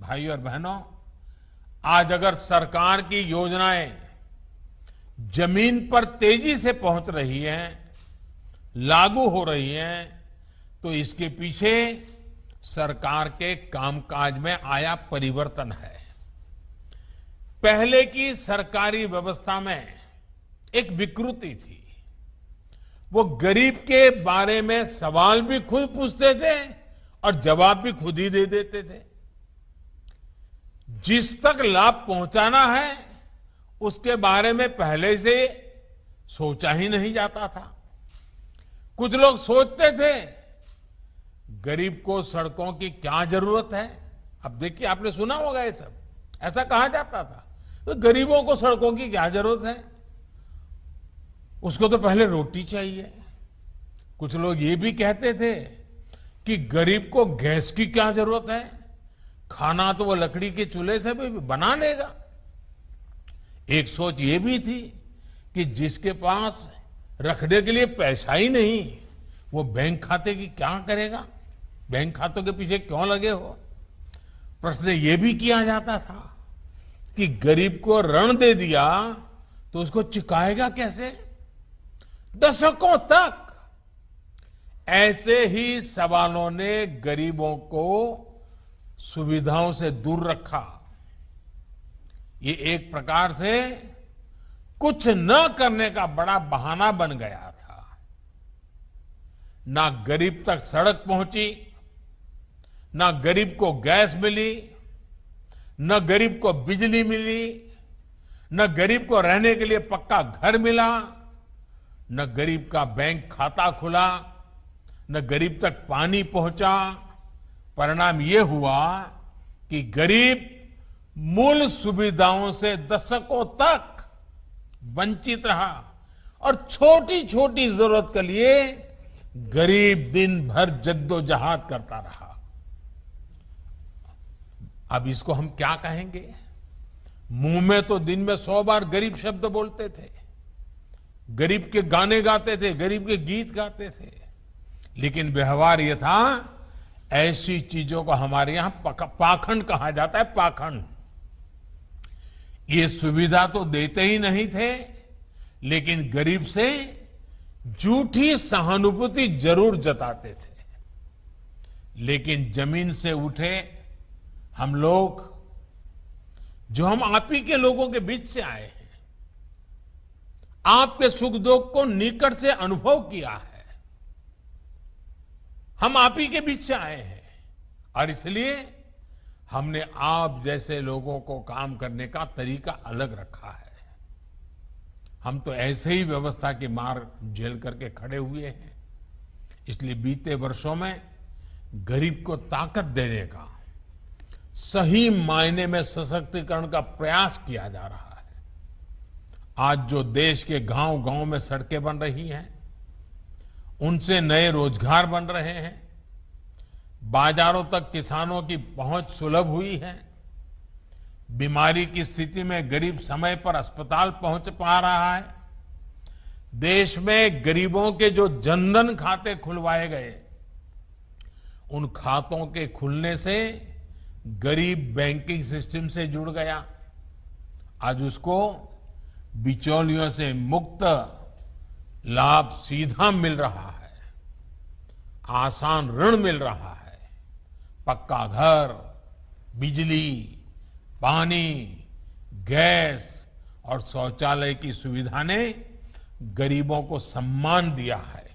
भाइयों और बहनों, आज अगर सरकार की योजनाएं जमीन पर तेजी से पहुंच रही हैं, लागू हो रही हैं, तो इसके पीछे सरकार के कामकाज में आया परिवर्तन है। पहले की सरकारी व्यवस्था में एक विकृति थी। वो गरीब के बारे में सवाल भी खुद पूछते थे और जवाब भी खुद ही दे देते थे। जिस तक लाभ पहुंचाना है उसके बारे में पहले से सोचा ही नहीं जाता था। कुछ लोग सोचते थे गरीब को सड़कों की क्या जरूरत है। अब देखिए, आपने सुना होगा ये सब, ऐसा कहा जाता था तो गरीबों को सड़कों की क्या जरूरत है, उसको तो पहले रोटी चाहिए। कुछ लोग ये भी कहते थे कि गरीब को गैस की क्या जरूरत है, खाना तो वो लकड़ी के चूल्हे से भी बना लेगा। एक सोच ये भी थी कि जिसके पास रखने के लिए पैसा ही नहीं, वो बैंक खाते की क्या करेगा, बैंक खातों के पीछे क्यों लगे हो। प्रश्न ये भी किया जाता था कि गरीब को ऋण दे दिया तो उसको चुकाएगा कैसे। दशकों तक ऐसे ही सवालों ने गरीबों को सुविधाओं से दूर रखा। ये एक प्रकार से कुछ न करने का बड़ा बहाना बन गया था। ना गरीब तक सड़क पहुंची, ना गरीब को गैस मिली, न गरीब को बिजली मिली, न गरीब को रहने के लिए पक्का घर मिला, न गरीब का बैंक खाता खुला, न गरीब तक पानी पहुंचा। परिणाम ये हुआ कि गरीब मूल सुविधाओं से दशकों तक वंचित रहा और छोटी छोटी जरूरत के लिए गरीब दिन भर जद्दोजहद करता रहा। अब इसको हम क्या कहेंगे। मुंह में तो दिन में 100 बार गरीब शब्द बोलते थे, गरीब के गाने गाते थे, गरीब के गीत गाते थे, लेकिन व्यवहार ये था, ऐसी चीजों को हमारे यहां पाखंड कहा जाता है। पाखंड। ये सुविधा तो देते ही नहीं थे, लेकिन गरीब से झूठी सहानुभूति जरूर जताते थे। लेकिन जमीन से उठे हम लोग, जो हम आप ही के लोगों के बीच से आए हैं, आपके सुख दुख को निकट से अनुभव किया है, हम आप ही के बीच से आए हैं और इसलिए हमने आप जैसे लोगों को काम करने का तरीका अलग रखा है। हम तो ऐसे ही व्यवस्था की मार झेल करके खड़े हुए हैं। इसलिए बीते वर्षों में गरीब को ताकत देने का, सही मायने में सशक्तिकरण का प्रयास किया जा रहा है। आज जो देश के गांव गांव में सड़कें बन रही हैं, उनसे नए रोजगार बन रहे हैं, बाजारों तक किसानों की पहुंच सुलभ हुई है, बीमारी की स्थिति में गरीब समय पर अस्पताल पहुंच पा रहा है, देश में गरीबों के जो जनधन खाते खुलवाए गए, उन खातों के खुलने से गरीब बैंकिंग सिस्टम से जुड़ गया। आज उसको बिचौलियों से मुक्त लाभ सीधा मिल रहा है, आसान ऋण मिल रहा है, पक्का घर, बिजली, पानी, गैस और शौचालय की सुविधा ने गरीबों को सम्मान दिया है।